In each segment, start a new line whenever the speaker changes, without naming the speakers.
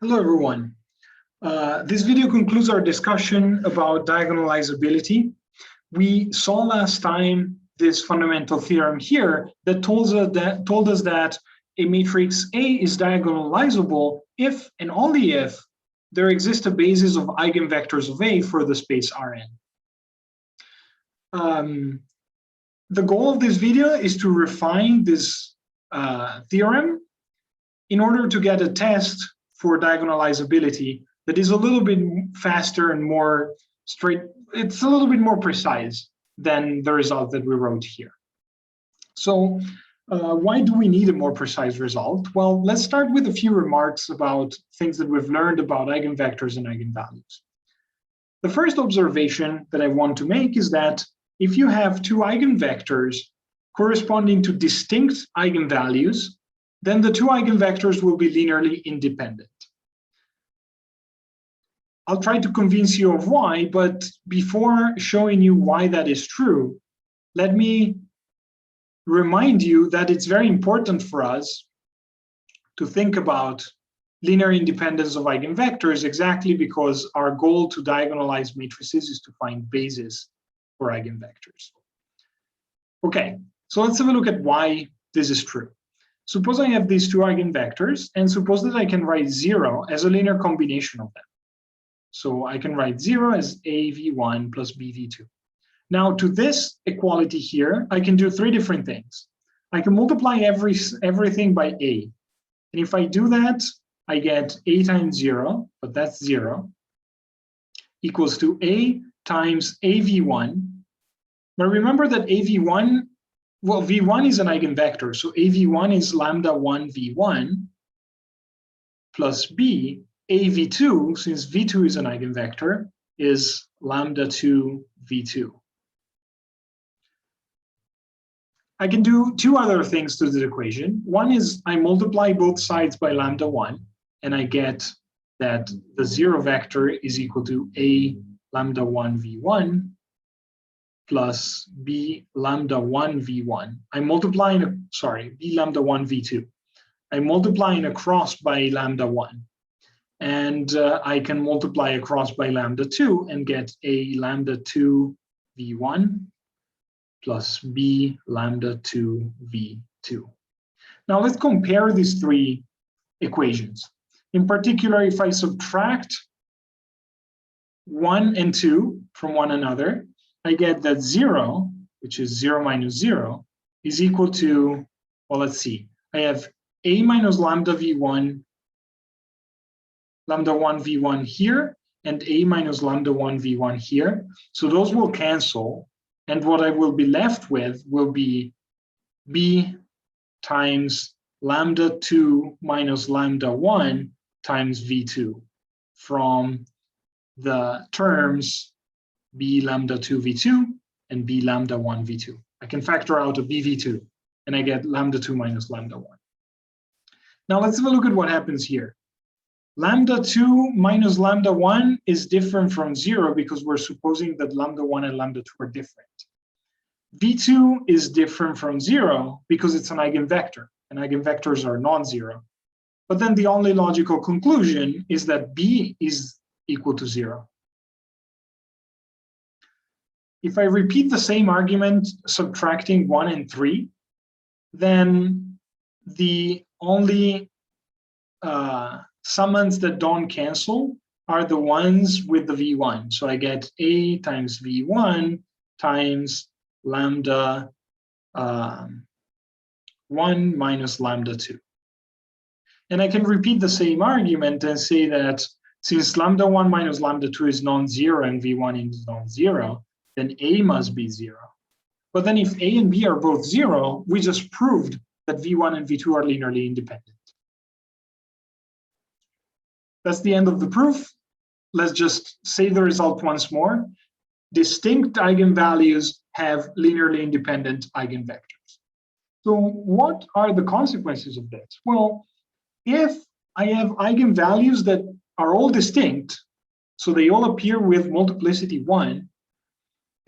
Hello, everyone. This video concludes our discussion about diagonalizability. We saw last time this fundamental theorem here that told us that a matrix A is diagonalizable if and only if there exists a basis of eigenvectors of A for the space Rn. The goal of this video is to refine this theorem in order to get a test for diagonalizability that is a little bit faster and more straight. It's a little bit more precise than the result that we wrote here. So why do we need a more precise result? Well, let's start with a few remarks about things that we've learned about eigenvectors and eigenvalues. The first observation that I want to make is that if you have two eigenvectors corresponding to distinct eigenvalues, then the two eigenvectors will be linearly independent. I'll try to convince you of why, but before showing you why that is true, let me remind you that it's very important for us to think about linear independence of eigenvectors exactly because our goal to diagonalize matrices is to find bases for eigenvectors. Okay, so let's have a look at why this is true. Suppose I have these two eigenvectors, and suppose that I can write 0 as a linear combination of them. So I can write 0 as AV1 plus BV2. Now to this equality here, I can do three different things. I can multiply everything by A. And if I do that, I get A times 0, but that's 0, equals to A times AV1. But remember that AV1, well, V1 is an eigenvector, so AV1 is lambda 1 V1 plus B. AV2, since V2 is an eigenvector, is lambda 2 V2. I can do two other things to this equation. One is I multiply both sides by lambda 1, and I get that the 0 vector is equal to A lambda 1 V1 plus B lambda 1 V1. I'm multiplying, B lambda 1 V2. I'm multiplying across by lambda 1. And I can multiply across by lambda 2 and get A lambda 2 V1 plus B lambda 2 V2. Now let's compare these three equations. In particular, if I subtract 1 and 2 from one another, I get that 0, which is 0 minus 0, is equal to, well, let's see. I have A minus lambda V1, lambda 1 V1 here, and A minus lambda 1 V1 here. So those will cancel. And what I will be left with will be B times lambda 2 minus lambda 1 times V2 from the terms B lambda 2 V2 and B lambda 1 V2. I can factor out a BV2 and I get lambda 2 minus lambda 1. Now let's have a look at what happens here. Lambda 2 minus lambda 1 is different from 0 because we're supposing that lambda 1 and lambda 2 are different. V2 is different from 0 because it's an eigenvector, and eigenvectors are non-zero. But then the only logical conclusion is that B is equal to 0. If I repeat the same argument subtracting 1 and 3, then the only summands that don't cancel are the ones with the V1. So I get A times V1 times lambda 1 minus lambda 2. And I can repeat the same argument and say that since lambda 1 minus lambda 2 is non-zero and V1 is non-zero, then A must be 0. But then if A and B are both 0, we just proved that V1 and V2 are linearly independent. That's the end of the proof. Let's just say the result once more. Distinct eigenvalues have linearly independent eigenvectors. So what are the consequences of this? Well, if I have eigenvalues that are all distinct, so they all appear with multiplicity 1,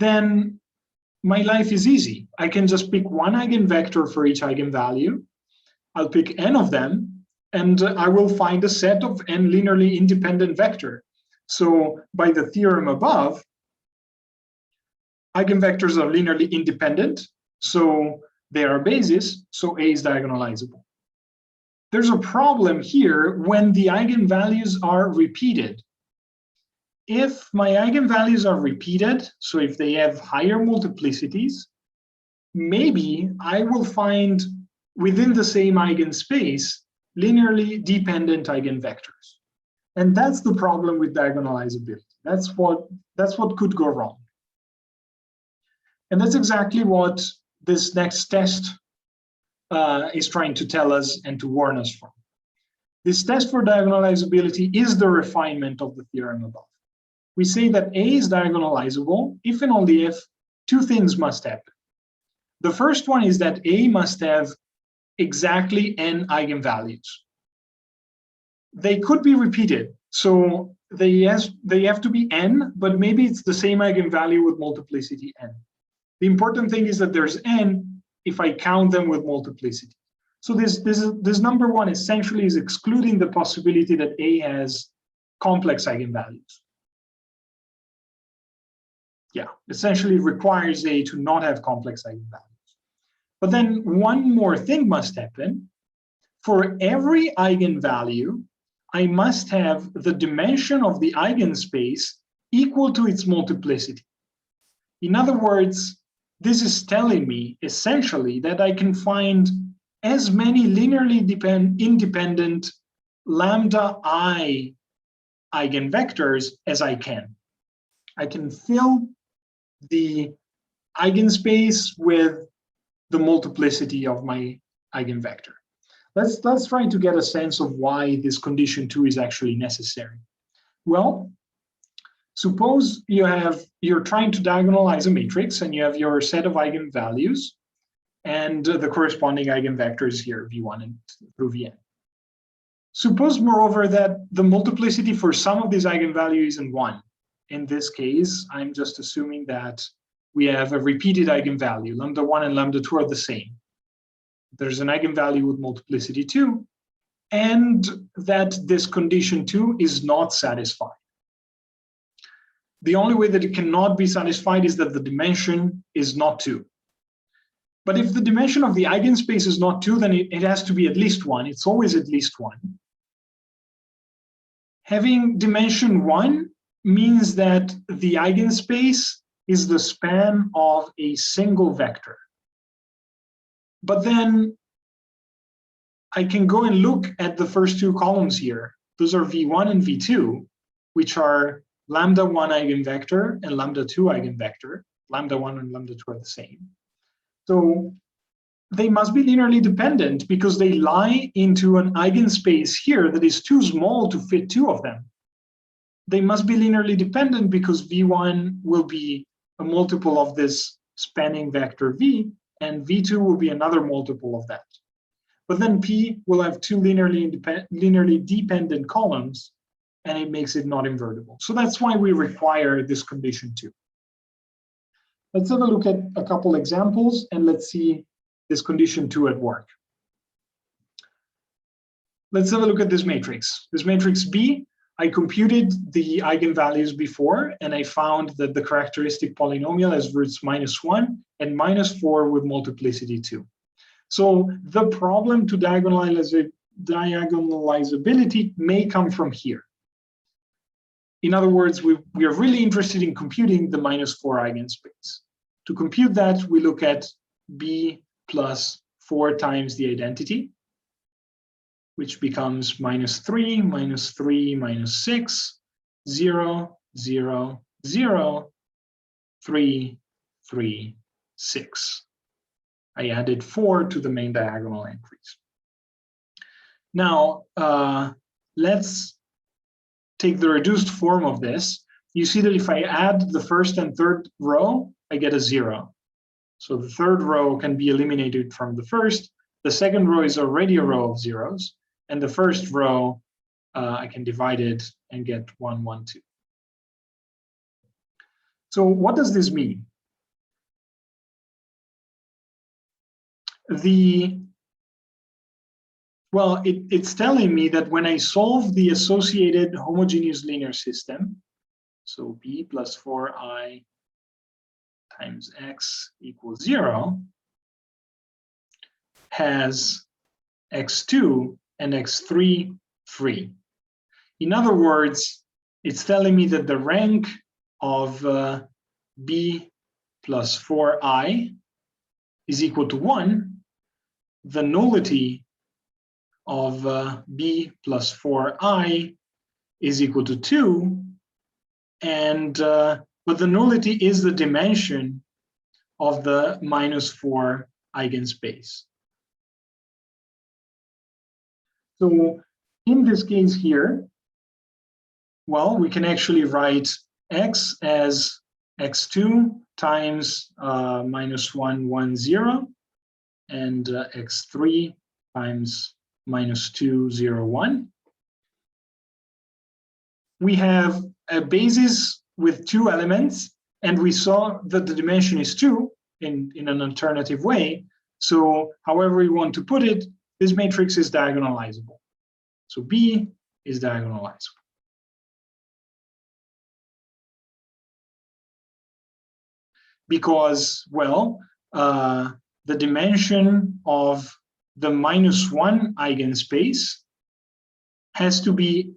then my life is easy. I can just pick one eigenvector for each eigenvalue. I'll pick n of them, and I will find a set of n linearly independent vector. So by the theorem above, eigenvectors are linearly independent, so they are bases, so A is diagonalizable. There's a problem here when the eigenvalues are repeated. If my eigenvalues are repeated, so if they have higher multiplicities, maybe I will find within the same eigenspace linearly dependent eigenvectors. And that's the problem with diagonalizability. That's what could go wrong. And that's exactly what this next test is trying to tell us and to warn us from. This test for diagonalizability is the refinement of the theorem above. We say that A is diagonalizable if and only if two things must happen. The first one is that A must have exactly n eigenvalues. They could be repeated, so they have to be n, but maybe it's the same eigenvalue with multiplicity n. The important thing is that there's n if I count them with multiplicity. So this number one essentially is excluding the possibility that A has complex eigenvalues. Yeah, essentially requires A to not have complex eigenvalues. But then one more thing must happen. For every eigenvalue, I must have the dimension of the eigenspace equal to its multiplicity. In other words, this is telling me essentially that I can find as many linearly independent lambda I eigenvectors as I can. I can fill the eigenspace with the multiplicity of my eigenvector. Let's try to get a sense of why this condition 2 is actually necessary. Well, suppose you're trying to diagonalize a matrix and you have your set of eigenvalues and the corresponding eigenvectors here, v1 and through vn. Suppose, moreover, that the multiplicity for some of these eigenvalues isn't 1. In this case, I'm just assuming that we have a repeated eigenvalue. Lambda 1 and lambda 2 are the same. There's an eigenvalue with multiplicity 2, and that this condition 2 is not satisfied. The only way that it cannot be satisfied is that the dimension is not 2. But if the dimension of the eigenspace is not 2, then it has to be at least 1. It's always at least 1. Having dimension 1 means that the eigenspace is the span of a single vector. But then I can go and look at the first two columns here. Those are v1 and v2, which are lambda 1 eigenvector and lambda 2 eigenvector. Lambda 1 and lambda 2 are the same. So they must be linearly dependent because they lie into an eigenspace here that is too small to fit two of them. They must be linearly dependent because v1 will be a multiple of this spanning vector v, and v2 will be another multiple of that. But then P will have two linearly dependent columns, and it makes it not invertible. So that's why we require this condition 2. Let's have a look at a couple examples, and let's see this condition 2 at work. Let's have a look at this matrix. This matrix B, I computed the eigenvalues before, and I found that the characteristic polynomial has roots -1 and -4 with multiplicity 2. So the problem to diagonalizability may come from here. In other words, we are really interested in computing the -4 eigenspace. To compute that, we look at B plus 4 times the identity, which becomes -3, -3, -6, 0, 0, 0, 3, 3, 6. I added 4 to the main diagonal entries. Now, let's take the reduced form of this. You see that if I add the first and third row, I get a 0. So the third row can be eliminated from the first. The second row is already a row of zeros. And the first row, I can divide it and get 1, 1, 2. So what does this mean? The Well, it's telling me that when I solve the associated homogeneous linear system, so b plus 4i times x equals 0, has x2 and x3 free. In other words, it's telling me that the rank of b plus 4i is equal to 1. The nullity of b plus 4i is equal to 2, and but the nullity is the dimension of the -4 eigenspace. So in this case here, well, we can actually write x as x2 times -1, 1, 0, and x3 times -2, 0, 1. We have a basis with 2 elements, and we saw that the dimension is 2 in an alternative way. So however we want to put it, this matrix is diagonalizable. So B is diagonalizable. Because, well, the dimension of the -1 eigenspace has to be,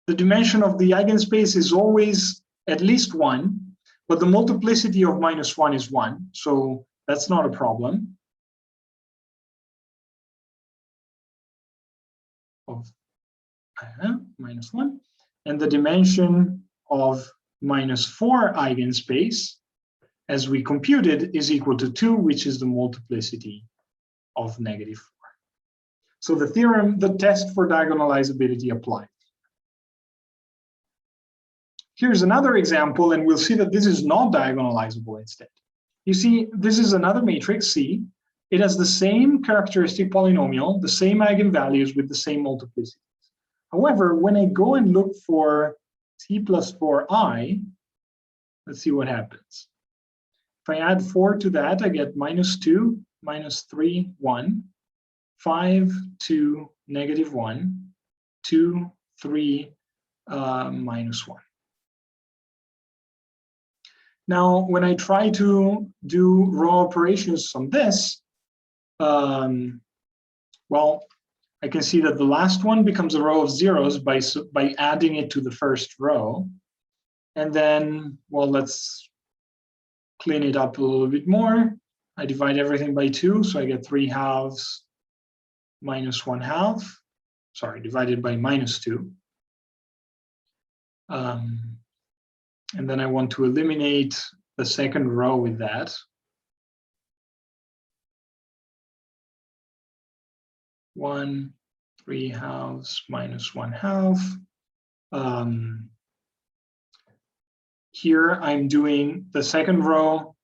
the dimension of the eigenspace is always at least 1, but the multiplicity of -1 is 1, so that's not a problem. Of -1, and the dimension of -4 eigenspace, as we computed, is equal to 2, which is the multiplicity of -4. So the theorem, the test for diagonalizability applies. Here's another example, and we'll see that this is not diagonalizable instead. You see, this is another matrix, C. It has the same characteristic polynomial, the same eigenvalues with the same multiplicities. However, when I go and look for C plus 4i, let's see what happens. If I add 4 to that, I get -2, -3, 1, 5, 2, -1, 2, 3, -1. Now, when I try to do row operations on this, well, I can see that the last one becomes a row of zeros by adding it to the first row. And then, well, let's clean it up a little bit more. I divide everything by 2, so I get 3/2 -1/2. Sorry, divided by -2. And then I want to eliminate the second row with that. 1, 3/2 -1/2. Here I'm doing the second row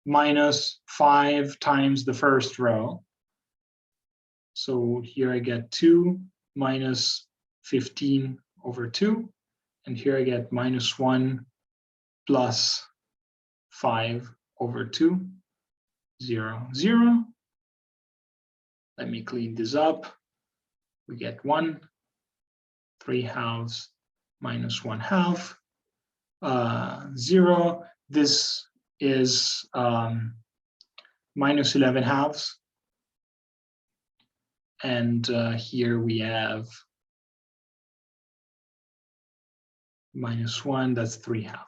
minus 5 times the first row. So here I get 2 minus 15/2. And here I get -1 plus 5/2, 0, 0. Let me clean this up. We get 1, 3/2 -1/2, 0. This is -11/2. And here we have -1, that's 3/2.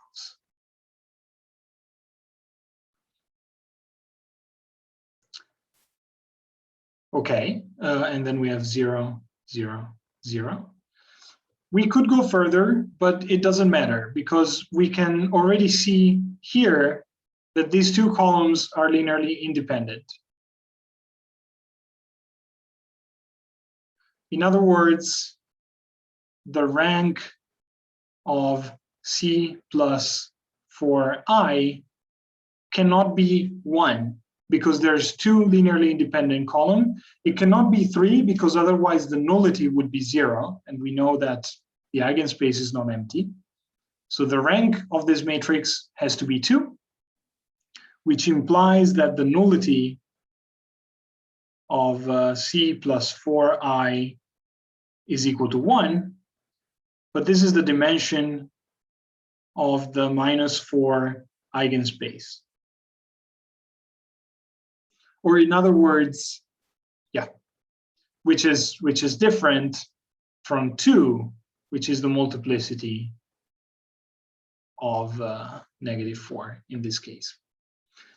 Okay, and then we have 0, 0, 0. We could go further, but it doesn't matter because we can already see here that these two columns are linearly independent. In other words, the rank of C plus 4i cannot be 1 because there's 2 linearly independent columns. It cannot be 3 because otherwise the nullity would be 0, and we know that the eigenspace is not empty. So the rank of this matrix has to be 2, which implies that the nullity of C plus 4I is equal to 1, but this is the dimension of the -4 eigenspace. Or in other words, yeah, which is different from 2, which is the multiplicity of -4 in this case.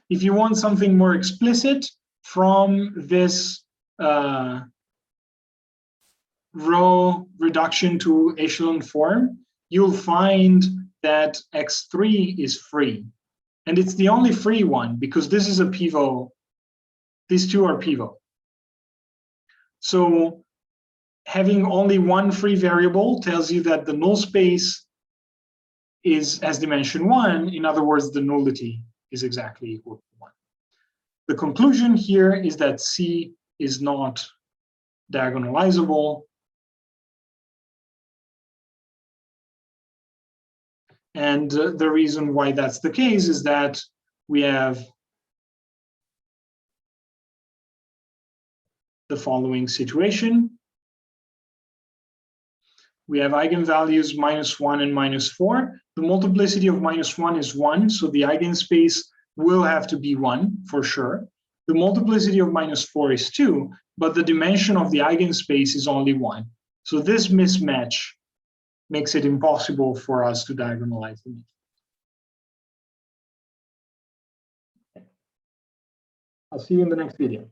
If you want something more explicit from this row reduction to echelon form, you'll find that X3 is free. And it's the only free one because this is a pivot. These two are pivot. So having only one free variable tells you that the null space has dimension 1. In other words, the nullity is exactly equal to 1. The conclusion here is that C is not diagonalizable. And the reason why that's the case is that we have the following situation. We have eigenvalues -1 and -4. The multiplicity of -1 is 1, so the eigenspace will have to be 1 for sure. The multiplicity of -4 is 2, but the dimension of the eigenspace is only 1. So this mismatch makes it impossible for us to diagonalize them. I'll see you in the next video.